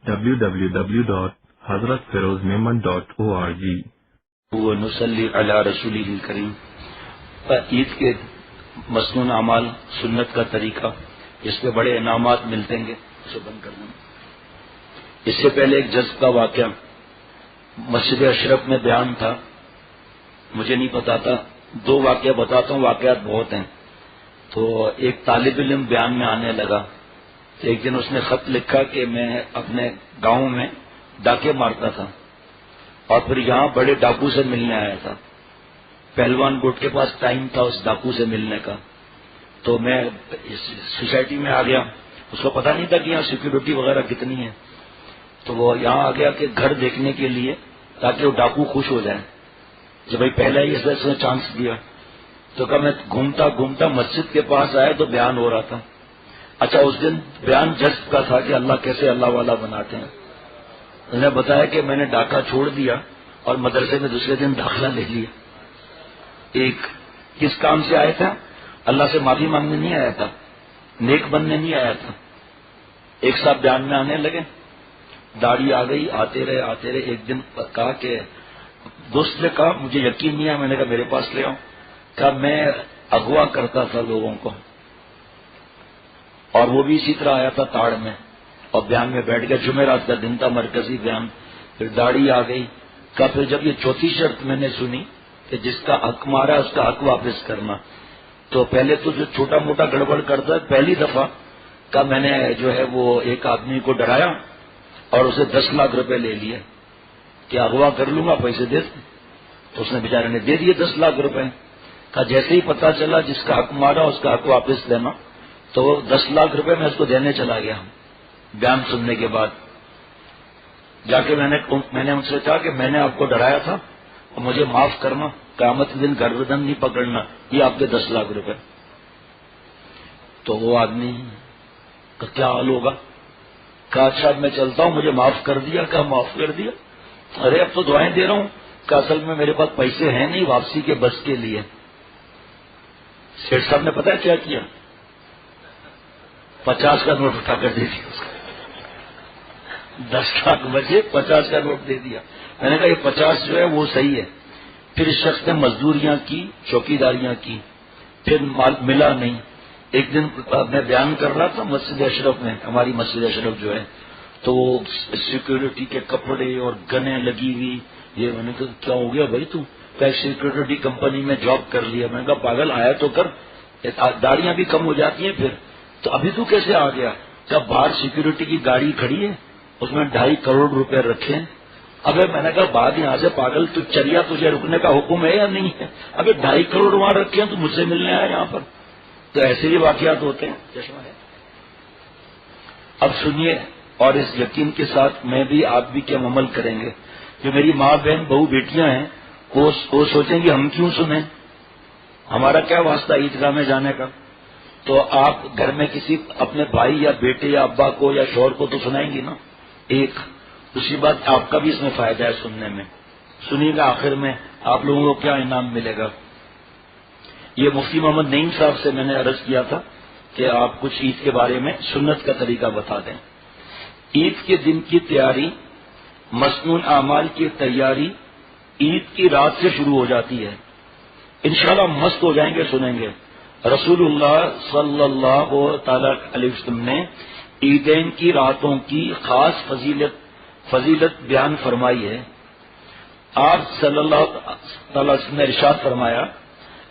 www.hazratfirozmemon.org ونصلی علی رسولہ الکریم۔ عید کے مسنون اعمال سنت کا طریقہ، اس پہ بڑے انعامات ملتے ہیں، اسے بند کر دیں۔ اس سے پہلے ایک جذب کا واقعہ مسجد اشرف میں بیان تھا، مجھے نہیں پتا تھا، دو واقعہ بتاتا ہوں، واقعات بہت ہیں۔ تو ایک طالب علم بیان میں آنے لگا، ایک دن اس نے خط لکھا کہ میں اپنے گاؤں میں ڈاکے مارتا تھا اور پھر یہاں بڑے ڈاکو سے ملنے آیا تھا۔ پہلوان گوٹ کے پاس ٹائم تھا اس ڈاکو سے ملنے کا، تو میں سوسائٹی میں آ گیا، اس کو پتا نہیں تھا کہ یہاں سیکورٹی وغیرہ کتنی ہے، تو وہ یہاں آ گیا کہ گھر دیکھنے کے لیے تاکہ وہ ڈاکو خوش ہو جائیں کہ بھائی پہلا ہی اس نے چانس دیا۔ تو کہا میں گھومتا گھومتا مسجد کے پاس آیا تو بیان ہو رہا تھا۔ اچھا، اس دن بیان جذب کا تھا کہ اللہ کیسے اللہ والا بناتے ہیں۔ انہوں نے بتایا کہ میں نے ڈاکہ چھوڑ دیا اور مدرسے میں دوسرے دن داخلہ لے لیا۔ ایک کس کام سے آیا تھا؟ اللہ سے معافی مانگنے نہیں آیا تھا، نیک بننے نہیں آیا تھا۔ ایک صاحب بیان میں آنے لگے، داڑھی آ گئی، آتے رہے۔ ایک دن کہا کہ دوست نے کہا مجھے یقین نہیں ہے، میں نے کہا میرے پاس لے آؤ۔ کہا میں اغوا کرتا تھا لوگوں کو، اور وہ بھی اسی طرح آیا تھا تاڑ میں، اور بیان میں بیٹھ گیا، جمعرات کا دن تھا، مرکزی بیان۔ پھر داڑھی آ گئی، کہا پھر جب یہ چوتھی شرط میں نے سنی کہ جس کا حق مارا اس کا حق واپس کرنا، تو پہلے تو جو چھوٹا موٹا گڑبڑ کرتا ہے، پہلی دفعہ کا میں نے جو ہے وہ ایک آدمی کو ڈرایا اور اسے 10 لاکھ روپے لے لیے کہ اغوا کر لوں گا، پیسے دے دیں۔ تو اس نے بیچارے نے دے دیے 10 لاکھ روپے۔ کہا جیسے ہی پتا چلا جس کا حق مارا اس کا حق واپس دینا، تو 10 لاکھ روپے میں اس کو دینے چلا گیا۔ بیان سننے کے بعد جا کے میں نے ان سے کہا کہ میں نے آپ کو ڈرایا تھا اور مجھے معاف کرنا، قیامت کے دن گردن نہیں پکڑنا، یہ آپ کے 10 لاکھ روپے۔ تو وہ آدمی کا کیا حال ہوگا؟ کہا اچھا میں چلتا ہوں، مجھے معاف کر دیا؟ کہا معاف کر دیا؟ ارے اب تو دعائیں دے رہا ہوں۔ کہ اصل میں میرے پاس پیسے ہیں نہیں واپسی کے بس کے لیے۔ سیٹھ صاحب نے پتا کیا کیا؟ 50 کا نوٹ اٹھا کر دے دیا اس کو۔ 10 لاکھ بچے، 50 کا نوٹ دے دیا۔ میں نے کہا یہ 50 جو ہے وہ صحیح ہے۔ پھر اس شخص نے مزدوریاں کی، چوکیداریاں کی، پھر مال ملا نہیں۔ ایک دن میں بیان کر رہا تھا مسجد اشرف میں، ہماری مسجد اشرف جو ہے، تو سیکورٹی کے کپڑے اور گنیں لگی ہوئی، یہ میں نے کہا کیا ہو گیا بھائی تو؟ سیکورٹی کمپنی میں جاب کر لیا۔ میں نے کہا پاگل آیا تو کر، داڑیاں بھی کم ہو جاتی ہیں پھر، تو ابھی تو کیسے آ گیا؟ کیا باہر سیکورٹی کی گاڑی کھڑی ہے، اس میں 2.5 کروڑ روپے رکھے ہیں۔ ابے میں نے کہا بعد یہاں سے پاگل تو چلیا، تجھے رکنے کا حکم ہے یا نہیں ہے؟ ابے 2.5 کروڑ وہاں رکھے ہیں تو مجھ سے ملنے آیا یہاں پر۔ تو ایسے ہی واقعات ہوتے ہیں، چشمہ ہے۔ اب سنیے، اور اس یقین کے ساتھ میں بھی آپ بھی کیا عمل کریں گے، جو میری ماں بہن بہو بیٹیاں ہیں وہ سوچیں گے ہم کیوں سنیں، ہمارا کیا واسطہ عیدگاہ میں جانے کا؟ تو آپ گھر میں کسی اپنے بھائی یا بیٹے یا ابا کو یا شوہر کو تو سنائیں گی نا۔ ایک دوسری بات، آپ کا بھی اس میں فائدہ ہے سننے میں، سنیے گا آخر میں آپ لوگوں کو کیا انعام ملے گا۔ یہ مفتی محمد نعیم صاحب سے میں نے عرض کیا تھا کہ آپ کچھ عید کے بارے میں سنت کا طریقہ بتا دیں۔ عید کے دن کی تیاری، مسنون اعمال کی تیاری عید کی رات سے شروع ہو جاتی ہے۔ انشاءاللہ مست ہو جائیں گے سنیں گے۔ رسول اللہ صلی اللہ تعالی علیہ وسلم نے عیدین کی راتوں کی خاص فضیلت بیان فرمائی ہے۔ آپ صلی اللہ تعالی وسلم نے ارشاد فرمایا،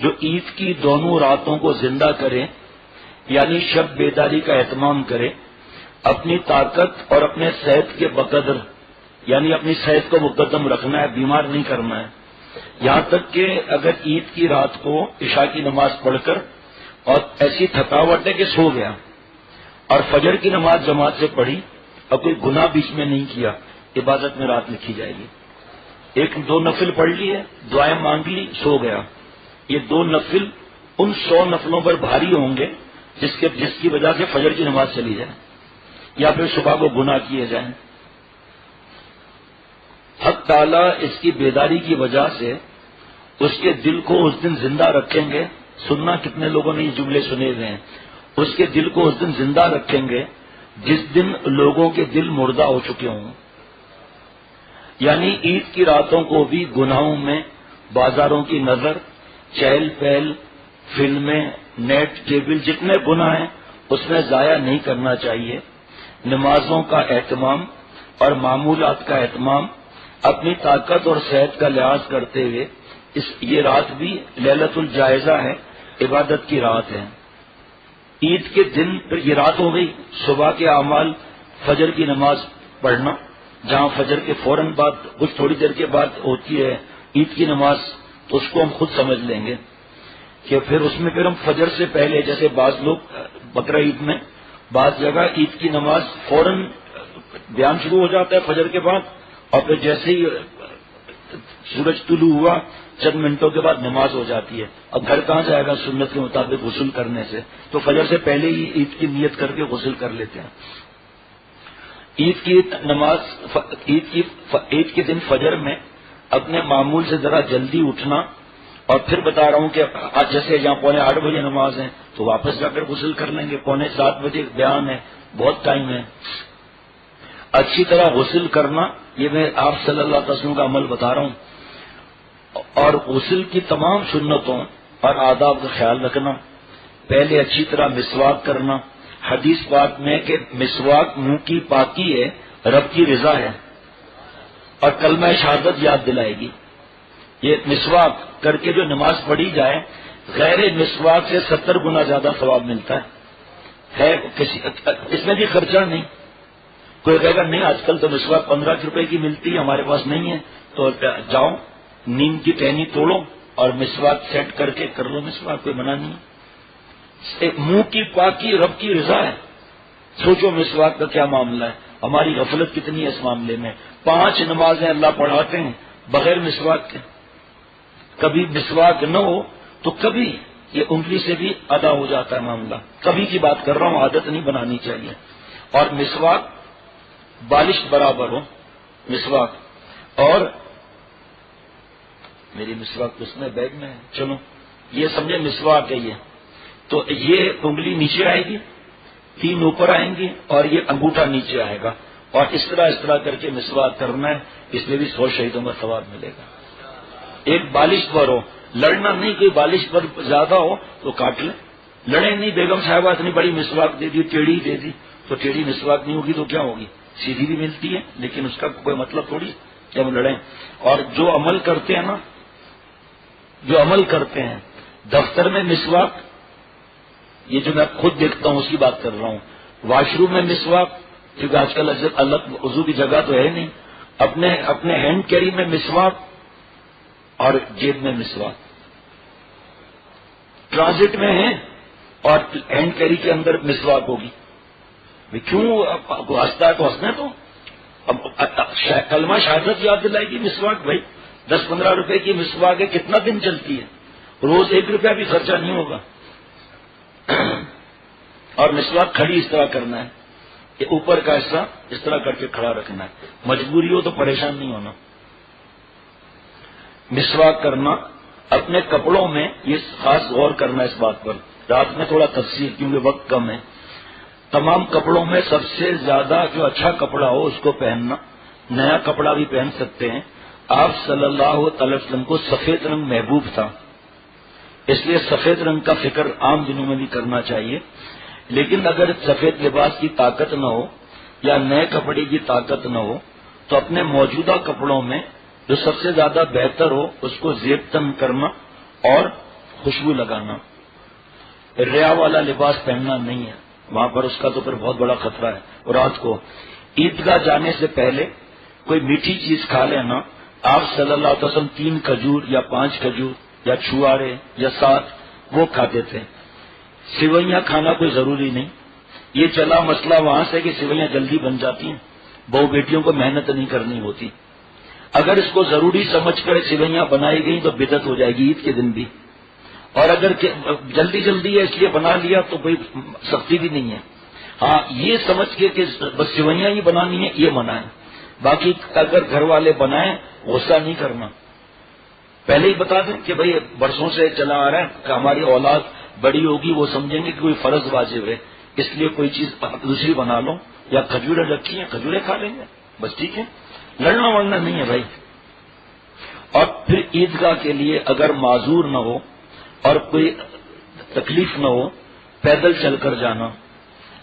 جو عید کی دونوں راتوں کو زندہ کرے، یعنی شب بیداری کا اہتمام کرے، اپنی طاقت اور اپنے صحت کے بقدر، یعنی اپنی صحت کو مقدم رکھنا ہے، بیمار نہیں کرنا ہے، یہاں تک کہ اگر عید کی رات کو عشاء کی نماز پڑھ کر اور ایسی تھکاوٹ ہے کہ سو گیا اور فجر کی نماز جماعت سے پڑھی اور کوئی گناہ بیچ میں نہیں کیا، عبادت میں رات لکھی جائے گی۔ 1-2 نفل پڑھ لیے، دعائیں مانگ لی، سو گیا، یہ 2 نفل ان 100 نفلوں پر بھاری ہوں گے جس کی وجہ سے فجر کی نماز چلی جائے یا پھر صبح کو گناہ کیے جائیں۔ حق تعالیٰ اس کی بیداری کی وجہ سے اس کے دل کو اس دن زندہ رکھیں گے۔ سننا، کتنے لوگوں نے یہ جملے سنے ہوئے ہیں، اس کے دل کو اس دن زندہ رکھیں گے جس دن لوگوں کے دل مردہ ہو چکے ہوں، یعنی عید کی راتوں کو بھی گناہوں میں، بازاروں کی نظر، چہل پہل، فلمیں، نیٹ، کیبل، جتنے گناہ ہیں اس میں ضائع نہیں کرنا چاہیے. نمازوں کا اہتمام اور معمولات کا اہتمام اپنی طاقت اور صحت کا لحاظ کرتے ہوئے یہ رات بھی لیلۃ الجائزہ ہے، عبادت کی رات ہے. عید کے دن یہ رات ہو گئی، صبح کے اعمال، فجر کی نماز پڑھنا، جہاں فجر کے فوراً بعد کچھ تھوڑی دیر کے بعد ہوتی ہے عید کی نماز، تو اس کو ہم خود سمجھ لیں گے کہ پھر اس میں پھر ہم فجر سے پہلے، جیسے بعض لوگ بقرہ عید میں بعض جگہ عید کی نماز فوراً بیان شروع ہو جاتا ہے فجر کے بعد، اور پھر جیسے ہی سورج طلوع ہوا چند منٹوں کے بعد نماز ہو جاتی ہے. اب گھر کہاں جائے گا سنت کے مطابق غسل کرنے سے، تو فجر سے پہلے ہی عید کی نیت کر کے غسل کر لیتے ہیں. عید کی نماز، عید کے دن فجر میں اپنے معمول سے ذرا جلدی اٹھنا، اور پھر بتا رہا ہوں کہ جیسے جہاں 7:45 نماز ہے تو واپس جا کر غسل کر لیں گے. 6:45 بیان ہے، بہت ٹائم ہے. اچھی طرح غسل کرنا، یہ میں آپ صلی اللہ علیہ وسلم کا عمل بتا رہا ہوں، اور غسل کی تمام سنتوں اور آداب کا خیال رکھنا. پہلے اچھی طرح مسواک کرنا. حدیث پاک میں کہ مسواک منہ کی پاکی ہے، رب کی رضا ہے، اور کلمہ شہادت یاد دلائے گی. یہ مسواک کر کے جو نماز پڑھی جائے، غیر مسواک سے 70 گنا زیادہ ثواب ملتا ہے. اس میں بھی خرچہ نہیں. کوئی کہے گا نہیں آج کل تو مسواک 15 روپے کی ملتی ہے، ہمارے پاس نہیں ہے، تو جاؤ نیم کی ٹہنی توڑو اور مسواک سیٹ کر کے کر لو مسواک، کوئی منع نہیں. منہ کی پاکی رب کی رضا ہے. سوچو مسواک کا کیا معاملہ ہے، ہماری غفلت کتنی ہے اس معاملے میں. 5 نمازیں اللہ پڑھاتے ہیں بغیر مسواک کے. کبھی مسواک نہ ہو تو کبھی یہ انگلی سے بھی ادا ہو جاتا ہے معاملہ. کبھی کی بات کر رہا ہوں، عادت نہیں بنانی چاہیے. اور مسواک بالش برابر ہو مسواک، اور میری مسواک اس میں بیگ میں ہے، چلو یہ سمجھے مسواک ہے یہ. تو یہ انگلی نیچے آئے گی، 3 اوپر آئیں گی، اور یہ انگوٹھا نیچے آئے گا، اور اس طرح کر کے مسواک کرنا ہے. اس میں بھی 100 شہیدوں کا ثواب ملے گا. ایک بالش پر ہو، لڑنا نہیں. کوئی بالش پر زیادہ ہو تو کاٹ لے، لڑے نہیں. بیگم صاحبہ اتنی بڑی مسواک دے دی، ٹیڑھی دے دی، تو ٹیڑھی مسواک نہیں ہوگی تو کیا ہوگی؟ سیدھی بھی ملتی ہے، لیکن اس کا کوئی مطلب تھوڑی کہ ہم لڑیں. اور جو عمل کرتے ہیں نا، جو عمل کرتے ہیں دفتر میں مسواک، یہ جو میں خود دیکھتا ہوں اس کی بات کر رہا ہوں. واش روم میں مسواک، کیونکہ آج کل الگ وضو کی جگہ تو ہے نہیں. اپنے ہینڈ کیری میں مسواک، اور جیب میں مسواک. ٹرانزٹ میں ہے اور ہینڈ کیری کے اندر مسواک ہوگی. کیوں ہنستا ہے تو ہنسنا. تو اب کلمہ شہادت یاد دلائے گی مسواک. بھائی 10-15 روپے کی مسواک ہے، کتنا دن چلتی ہے؟ روز 1 روپیہ بھی خرچہ نہیں ہوگا. اور مسواک کھڑی اس طرح کرنا ہے کہ اوپر کا حصہ اس طرح کر کے کھڑا رکھنا ہے. مجبوری ہو تو پریشان نہیں ہونا. مسواک کرنا اپنے کپڑوں میں، یہ خاص غور کرنا اس بات پر. رات میں تھوڑا تفصیل کیونکہ وقت کم ہے. تمام کپڑوں میں سب سے زیادہ جو اچھا کپڑا ہو اس کو پہننا. نیا کپڑا بھی پہن سکتے ہیں. آپ صلی اللہ علیہ وسلم کو سفید رنگ محبوب تھا، اس لیے سفید رنگ کا فکر عام دنوں میں بھی کرنا چاہیے. لیکن اگر سفید لباس کی طاقت نہ ہو یا نئے کپڑے کی طاقت نہ ہو تو اپنے موجودہ کپڑوں میں جو سب سے زیادہ بہتر ہو اس کو زیب تن کرنا اور خوشبو لگانا. ریا والا لباس پہننا نہیں ہے، وہاں پر اس کا تو پھر بہت بڑا خطرہ ہے. اور رات کو عیدگاہ جانے سے پہلے کوئی میٹھی چیز کھا لینا. آپ صلی اللہ علیہ وسلم 3 کھجور یا 5 کھجور یا چھوارے یا 7 وہ کھاتے تھے. سوئیاں کھانا کوئی ضروری نہیں. یہ چلا مسئلہ وہاں سے کہ سوئیاں جلدی بن جاتی ہیں، بہو بیٹیوں کو محنت نہیں کرنی ہوتی. اگر اس کو ضروری سمجھ کر سوئیاں بنائی گئی تو بدعت ہو جائے گی عید کے دن بھی. اور اگر جلدی ہے اس لیے بنا لیا تو کوئی سختی بھی نہیں ہے. ہاں یہ سمجھ کے کہ بس سوئیاں ہی بنانی ہے یہ منع ہے. باقی اگر گھر والے بنائیں غصہ نہیں کرنا. پہلے ہی بتا دیں کہ بھئی برسوں سے چلا آ رہا ہے کہ ہماری اولاد بڑی ہوگی وہ سمجھیں گے کہ کوئی فرض واجب ہے. اس لیے کوئی چیز دوسری بنا لو، یا کھجوریں رکھی ہیں کھجوریں کھا لیں گے، بس ٹھیک ہے، لڑنا وڑنا نہیں ہے بھائی۔ اور پھر عیدگاہ کے لیے اگر معذور نہ ہو اور کوئی تکلیف نہ ہو، پیدل چل کر جانا،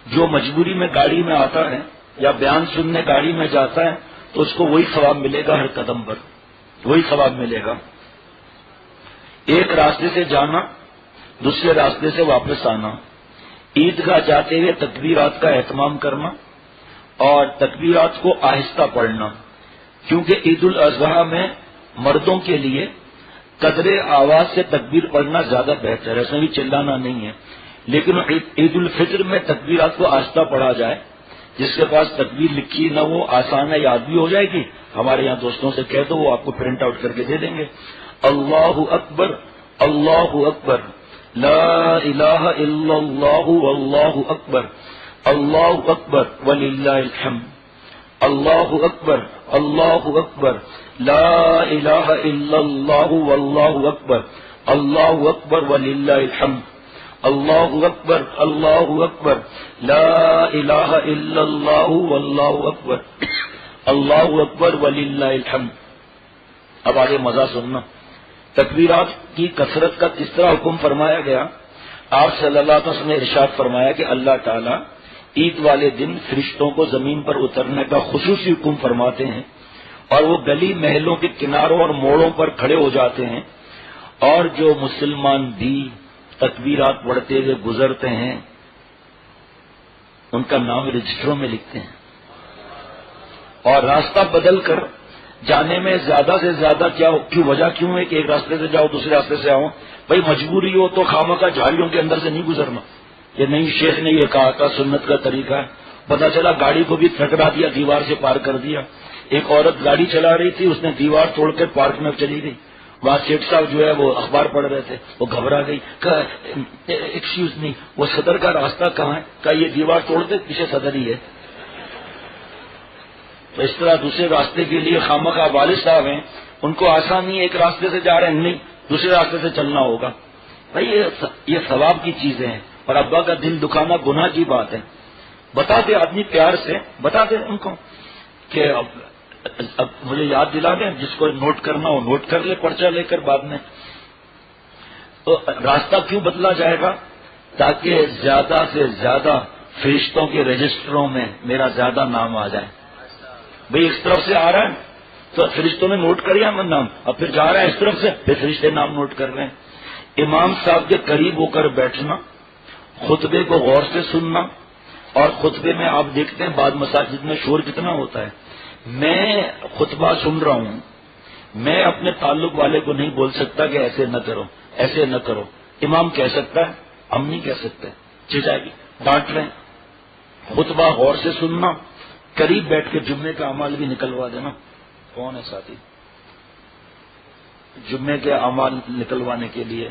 جو مجبوری میں گاڑی میں آتا ہے یا بیان سننے گاڑی میں جاتا ہے تو اس کو وہی ثواب ملے گا، ہر قدم پر وہی ثواب ملے گا۔ ایک راستے سے جانا، دوسرے راستے سے واپس آنا، عیدگاہ جاتے ہوئے تکبیرات کا اہتمام کرنا اور تکبیرات کو آہستہ پڑھنا، کیونکہ عید الاضحیٰ میں مردوں کے لیے قدر آواز سے تکبیر پڑھنا زیادہ بہتر ہے، اس میں بھی چلانا نہیں ہے، لیکن عید الفطر میں تکبیرات کو آہستہ پڑھا جائے۔ جس کے پاس تکبیر لکھی نہ وہ آسان ہے، یاد بھی ہو جائے گی، ہمارے یہاں دوستوں سے کہہ دو وہ آپ کو پرنٹ آؤٹ کر کے دے دیں گے۔ اللہ اکبر اللہ اکبر لا الہ الا اللہ واللہ اکبر اللہ اکبر وللہ الحمد اللہ اکبر اللہ اکبر لا الہ الا اللہ واللہ اکبر اللہ اکبر وللہ الحمد اللہ اکبر اللہ اکبر لا الہ الا اللہ واللہ اکبر اللہ اکبر وللہ الحمد۔ اب آگے مزہ سننا، تکبیرات کی کثرت کا کس طرح حکم فرمایا گیا۔ آپ صلی اللہ علیہ وسلم نے ارشاد فرمایا کہ اللہ تعالیٰ عید والے دن فرشتوں کو زمین پر اترنے کا خصوصی حکم فرماتے ہیں، اور وہ گلی محلوں کے کناروں اور موڑوں پر کھڑے ہو جاتے ہیں، اور جو مسلمان بھی تکبیرات پڑھتے ہوئے گزرتے ہیں ان کا نام رجسٹروں میں لکھتے ہیں، اور راستہ بدل کر جانے میں زیادہ سے زیادہ کیوں وجہ کیوں ہے کہ ایک راستے سے جاؤ دوسرے راستے سے آؤ؟ بھائی مجبوری ہو تو خامخواہ جھاڑیوں کے اندر سے نہیں گزرنا، یہ نہیں شیخ نے یہ کہا تھا، سنت کا طریقہ ہے۔ پتہ چلا گاڑی کو بھی ٹھکرا دیا، دیوار سے پار کر دیا۔ ایک عورت گاڑی چلا رہی تھی، اس نے دیوار توڑ کر پارک میں چلی گئی، وہاں سیٹ صاحب جو ہے وہ اخبار پڑھ رہے تھے، وہ گھبرا گئی، کہا ایکسکیوز می وہ صدر کا راستہ کہاں ہے؟ کہا یہ دیوار توڑ دے، پیچھے صدر ہی ہے۔ تو اس طرح دوسرے راستے کے لیے خامخواہ والد صاحب ہیں، ان کو آسان نہیں ایک راستے سے جا رہے ہیں، نہیں دوسرے راستے سے چلنا ہوگا۔ بھائی یہ ثواب کی چیزیں ہیں، اور ابا کا دل دکھانا گناہ کی بات ہے۔ بتا دے آدمی پیار سے، بتا دے ان کو کہ اب مجھے یاد دلا دیں، جس کو نوٹ کرنا ہو نوٹ کر لے پرچہ لے کر بعد میں۔ تو راستہ کیوں بدلا جائے گا؟ تاکہ زیادہ سے زیادہ فرشتوں کے رجسٹروں میں میرا زیادہ نام آ جائے۔ بھئی اس طرف سے آ رہا ہے تو فرشتوں نے نوٹ کر لیا نام، اب پھر جا رہا ہے اس طرف سے، پھر فرشتے نام نوٹ کر رہے ہیں۔ امام صاحب کے قریب ہو کر بیٹھنا، خطبے کو غور سے سننا، اور خطبے میں آپ دیکھتے ہیں بعض مساجد میں شور کتنا ہوتا ہے۔ میں خطبہ سن رہا ہوں، میں اپنے تعلق والے کو نہیں بول سکتا کہ ایسے نہ کرو ایسے نہ کرو، امام کہہ سکتا ہے، ہم نہیں کہہ سکتے، چچا بھی ڈانٹ رہے ہیں۔ خطبہ غور سے سننا، قریب بیٹھ کے جمعے کا اعمال بھی نکلوا دینا۔ کون ہے ساتھی جمعے کے اعمال نکلوانے کے لیے؟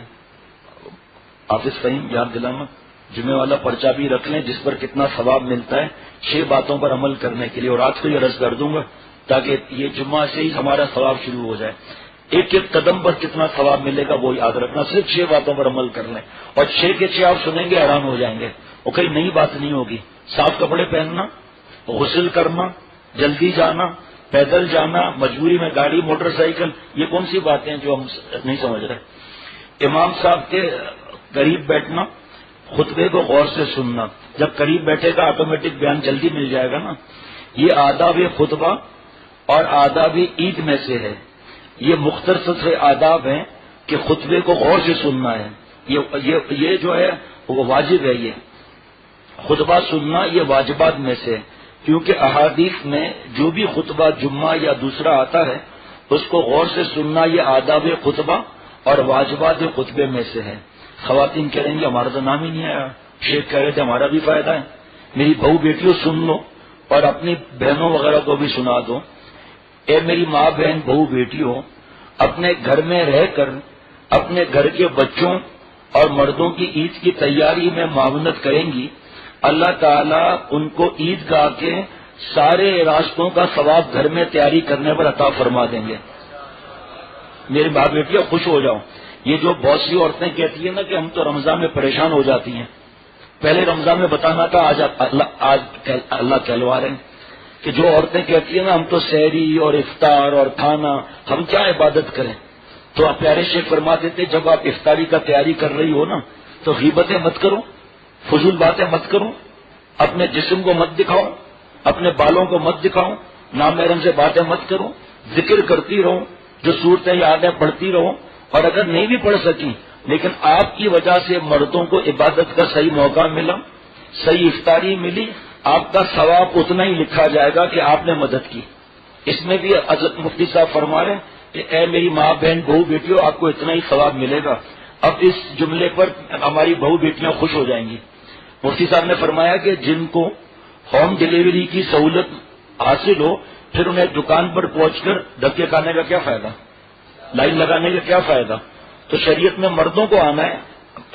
حافظ فہیم یاد دلانا، جمعے والا پرچہ بھی رکھ لیں جس پر کتنا ثواب ملتا ہے 6 باتوں پر عمل کرنے کے لیے، اور رات کو یہ عرض کر دوں گا تاکہ یہ جمعہ سے ہی ہمارا ثواب شروع ہو جائے۔ ایک ایک قدم پر کتنا ثواب ملے گا وہ یاد رکھنا، صرف 6 باتوں پر عمل کر لیں، اور 6 کے 6 آپ سنیں گے حیران ہو جائیں گے، اور کئی نئی بات نہیں ہوگی۔ صاف کپڑے پہننا، غسل کرنا، جلدی جانا، پیدل جانا، مجبوری میں گاڑی موٹر سائیکل، یہ کون سی باتیں جو ہم نہیں سمجھ رہے۔ امام صاحب کے قریب بیٹھنا، خطبے کو غور سے سننا، جب قریب بیٹھے گا آٹومیٹک بیان جلدی مل جائے گا نا۔ یہ آداب خطبہ اور آداب عید میں سے ہے، یہ مختصر سے آداب ہیں کہ خطبے کو غور سے سننا ہے، یہ جو ہے وہ واجب ہے۔ یہ خطبہ سننا یہ واجبات میں سے، کیونکہ احادیث میں جو بھی خطبہ جمعہ یا دوسرا آتا ہے اس کو غور سے سننا یہ آداب خطبہ اور واجبات خطبے میں سے ہے۔ خواتین کہہ رہیں گے ہمارا تو نام ہی نہیں آیا، شیخ کہہ رہے تھے ہمارا بھی فائدہ ہے۔ میری بہو بیٹیوں سن لو اور اپنی بہنوں وغیرہ کو بھی سنا دو۔ اے میری ماں بہن بہو بیٹیوں، اپنے گھر میں رہ کر اپنے گھر کے بچوں اور مردوں کی عید کی تیاری میں معاونت کریں گی، اللہ تعالیٰ ان کو عید گاہ کے سارے راستوں کا ثواب گھر میں تیاری کرنے پر عطا فرما دیں گے۔ میری ماں بیٹیاں خوش ہو جاؤ۔ یہ جو بہت سی عورتیں کہتی ہیں نا کہ ہم تو رمضان میں پریشان ہو جاتی ہیں، پہلے رمضان میں بتانا تھا، آج اللہ کہلوا رہے ہیں کہ جو عورتیں کہتی ہیں نا ہم تو سحری اور افطار اور کھانا، ہم کیا عبادت کریں، تو آپ پیارے شیخ فرماتے تھے جب آپ افطاری کا تیاری کر رہی ہو نا تو غیبتیں مت کرو، فضول باتیں مت کرو، اپنے جسم کو مت دکھاؤ، اپنے بالوں کو مت دکھاؤ، نامحرم سے باتیں مت کرو، ذکر کرتی رہو، جو صورتیں یاد ہیں پڑھتی رہو، اور اگر نہیں بھی پڑھ سکی لیکن آپ کی وجہ سے مردوں کو عبادت کا صحیح موقع ملا، صحیح افطاری ملی، آپ کا ثواب اتنا ہی لکھا جائے گا کہ آپ نے مدد کی۔ اس میں بھی حضرت مفتی صاحب فرما رہے ہیں کہ اے میری ماں بہن بہو بیٹیوں آپ کو اتنا ہی ثواب ملے گا۔ اب اس جملے پر ہماری بہو بیٹیاں خوش ہو جائیں گی۔ مفتی صاحب نے فرمایا کہ جن کو ہوم ڈیلیوری کی سہولت حاصل ہو پھر انہیں دکان پر پہنچ کر دھکے کھانے کا کیا فائدہ، لائن لگانے کا کیا فائدہ؟ تو شریعت میں مردوں کو آنا ہے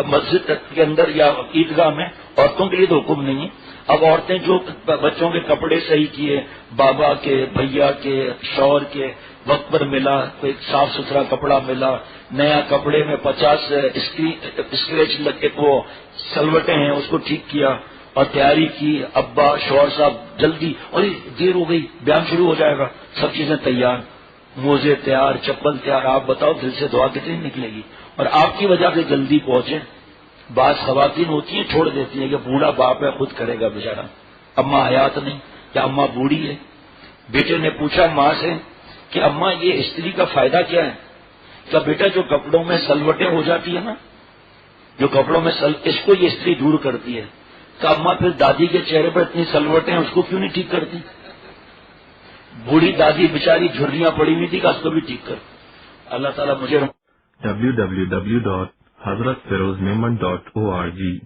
مسجد کے اندر یا عیدگاہ میں، عورتوں کے لیے تو حکم نہیں ہے۔ اب عورتیں جو بچوں کے کپڑے صحیح کیے، بابا کے، بھیا کے، شوہر کے، وقت پر ملا، کوئی صاف ستھرا کپڑا ملا، نیا کپڑے میں 50 اسکریچ لگے وہ سلوٹیں ہیں اس کو ٹھیک کیا اور تیاری کی، ابا شوہر صاحب جلدی، اور دیر ہو گئی بیان شروع ہو جائے گا، سب چیزیں تیار، موزے تیار، چپل تیار، آپ بتاؤ دل سے دعا کتنی نکلے گی؟ اور آپ کی وجہ سے جلدی پہنچے۔ بعض خواتین ہوتی ہیں چھوڑ دیتی ہیں کہ بوڑھا باپ ہے خود کرے گا بیچارہ، اماں حیات نہیں یا اماں بوڑھی ہے۔ بیٹے نے پوچھا ماں سے کہ اماں یہ استری کا فائدہ کیا ہے؟ کیا بیٹا جو کپڑوں میں سلوٹیں ہو جاتی ہے نا، جو کپڑوں میں اس کو یہ استری دور کرتی ہے۔ کہ اماں پھر دادی کے چہرے پر اتنی سلوٹیں ہیں اس کو کیوں نہیں ٹھیک کرتی؟ بوڑھی دادی بیچاری جھریاں پڑی ہوئی تھی کہ اس کو بھی ٹھیک کر۔ اللہ تعالیٰ مجھے www.hazratfirozmemon.org